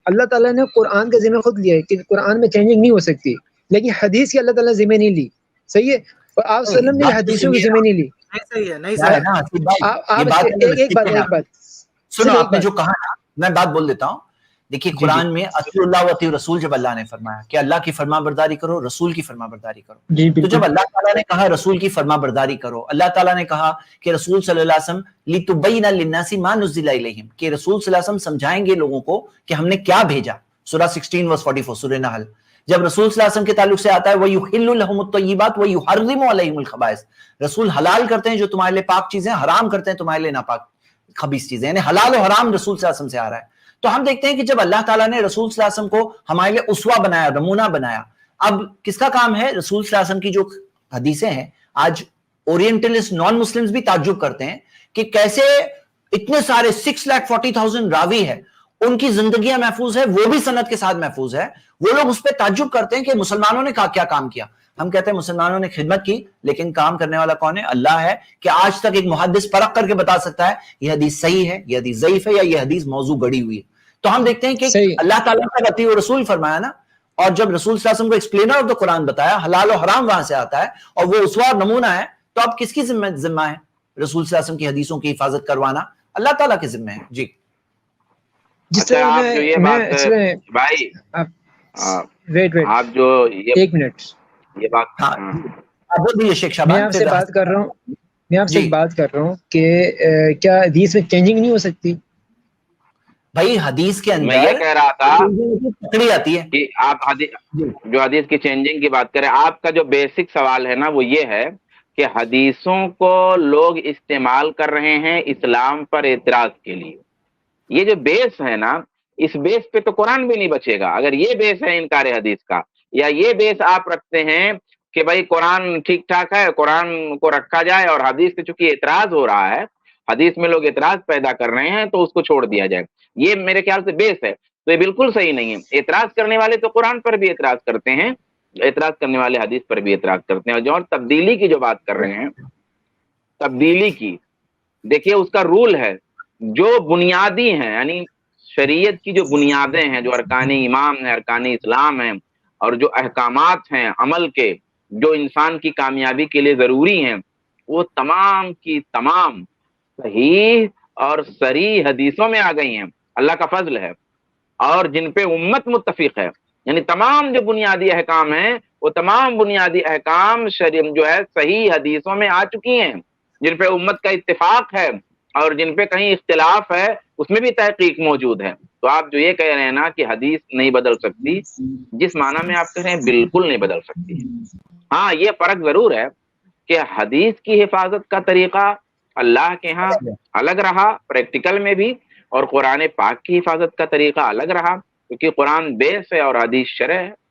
اللہ تعالیٰ نے قرآن کا ذمہ خود لیا ہے کہ قرآن میں چینجنگ نہیں ہو سکتی، لیکن حدیث کی اللہ تعالیٰ نے ذمہ نہیں لی. صحیح ہے. اور آپ صلی اللہ علیہ وسلم نے بھی حدیثوں کی ذمہ نہیں لی. صحیح ہے، نہیں کیا ہے نا حسیب بھائی، یہ بات ایک بات سنو، آپ نے جو کہا نا، میں بات بول دیتا ہوں. دیکھیے قرآن میں اطیعوا اللہ و اطیعوا الرسول جب اللہ نے فرمایا کہ اللہ کی فرما برداری کرو، رسول کی فرما برداری کرو، تو جب اللہ تعالیٰ نے کہا رسول کی فرما برداری کرو، اللہ تعالیٰ نے کہا کہ رسول صلی اللہ علیہ وسلم لِتُبَيِّنَ لِلنَّاسِ مَا نُزِّلَ إِلَيْهِمْ، کہ رسول صلی اللہ علیہ وسلم سمجھائیں گے لوگوں کو کہ ہم نے کیا بھیجا. سورہ 16 verse 44 سورہ نحل. جب رسول صلی اللہ علیہ وسلم کے تعلق سے آتا ہے وَيُحِلُّ لَهُمُ الطَّيِّبَاتِ وَيُحَرِّمُ عَلَيْهِمُ الْخَبَائِثَ، رسول حلال کرتے ہیں جو تمہارے لیے پاک چیزیں، حرام کرتے ہیں تمہارے لیے ناپاک خبیث چیزیں، یعنی حلال و حرام رسول صلی اللہ علیہ وسلم سے آ رہا ہے. تو ہم دیکھتے ہیں کہ جب اللہ تعالیٰ نے رسول صلی اللہ علیہ وسلم کو ہمارے لیے اسوہ بنایا، نمونہ بنایا، اب کس کا کام ہے؟ رسول صلی اللہ علیہ وسلم کی جو حدیثیں ہیں، آج اورینٹلسٹ نان مسلمز بھی تعجب کرتے ہیں کہ کیسے اتنے سارے 6,40,000 راوی ہے، ان کی زندگیاں محفوظ ہے، وہ بھی سند کے ساتھ محفوظ ہے. وہ لوگ اس پہ تعجب کرتے ہیں کہ مسلمانوں نے کیا کام کیا. ہم کہتے ہیں مسلمانوں نے خدمت کی، لیکن کام کرنے والا کون ہے؟ اللہ ہے. کہ آج تک ایک محدث پرکھ کر کے بتا سکتا ہے یہ حدیث صحیح ہے، یہ حدیث ضعیف ہے، یا یہ حدیث موضوع گڑی ہوئی ہے. تو ہم دیکھتے ہیں کہ اللہ تعالیٰ کا اطیعوا الرسول فرمایا نا، اور جب رسول صلی اللہ علیہ وسلم کو ایکسپلینر آف دا قرآن بتایا، حلال و حرام وہاں سے آتا ہے اور وہ اسوہ اور نمونہ ہے، تو اب کس کی ذمہ ہے؟ رسول صلی اللہ علیہ وسلم کی حدیثوں کی حفاظت کروانا اللہ تعالیٰ کے ذمہ ہے. جی اچھا، آپ جو یہ بات بھائی، آپ جو ایک منٹ یہ بات، میں آپ سے بات کر رہا ہوں، میں آپ سے بات کر رہا ہوں کہ کیا حدیث میں چینجنگ نہیں ہو سکتی؟ بھائی حدیث کے اندر میں یہ کہہ رہا تھا پکڑی آتی ہے کہ آپ جو حدیث کی چینجنگ کی بات کریں، آپ کا جو بیسک سوال ہے نا وہ یہ ہے کہ حدیثوں کو لوگ استعمال کر رہے ہیں اسلام پر اعتراض کے لیے. یہ جو بیس ہے نا، اس بیس پہ تو قرآن بھی نہیں بچے گا. اگر یہ بیس ہے انکار حدیث کا، یا یہ بیس آپ رکھتے ہیں کہ بھائی قرآن ٹھیک ٹھاک ہے، قرآن کو رکھا جائے، اور حدیث سے چونکہ اعتراض ہو رہا ہے، حدیث میں لوگ اعتراض پیدا کر رہے ہیں، تو اس کو چھوڑ دیا جائے، یہ میرے خیال سے بیس ہے. تو یہ بالکل صحیح نہیں ہے. اعتراض کرنے والے تو قرآن پر بھی اعتراض کرتے ہیں، اعتراض کرنے والے حدیث پر بھی اعتراض کرتے ہیں. اور جو تبدیلی کی جو بات کر رہے ہیں، تبدیلی کی دیکھیے اس کا رول ہے، جو بنیادی ہیں، یعنی شریعت کی جو بنیادیں ہیں، جو ارکان ایمان ہیں، ارکان اسلام ہیں، اور جو احکامات ہیں عمل کے، جو انسان کی کامیابی کے لیے ضروری ہیں، وہ تمام کی تمام صحیح اور صریح حدیثوں میں آ گئی ہیں. اللہ کا فضل ہے. اور جن پہ امت متفق ہے، یعنی تمام جو بنیادی احکام ہیں، وہ تمام بنیادی احکام جو ہے صحیح حدیثوں میں آ چکی ہیں. جن پہ امت کا اتفاق ہے اور جن پہ کہیں اختلاف ہے، اس میں بھی تحقیق موجود ہے. تو آپ جو یہ کہہ رہے ہیں نا کہ حدیث نہیں بدل سکتی، جس معنی میں آپ کہہ رہے ہیں بالکل نہیں بدل سکتی. ہاں یہ فرق ضرور ہے کہ حدیث کی حفاظت کا طریقہ اللہ کے ہاں الگ رہا پریکٹیکل میں بھی، اور قرآن پاک کی حفاظت کا طریقہ الگ رہا، کیونکہ قرآن بیس ہے اور حدیث شرع ہے.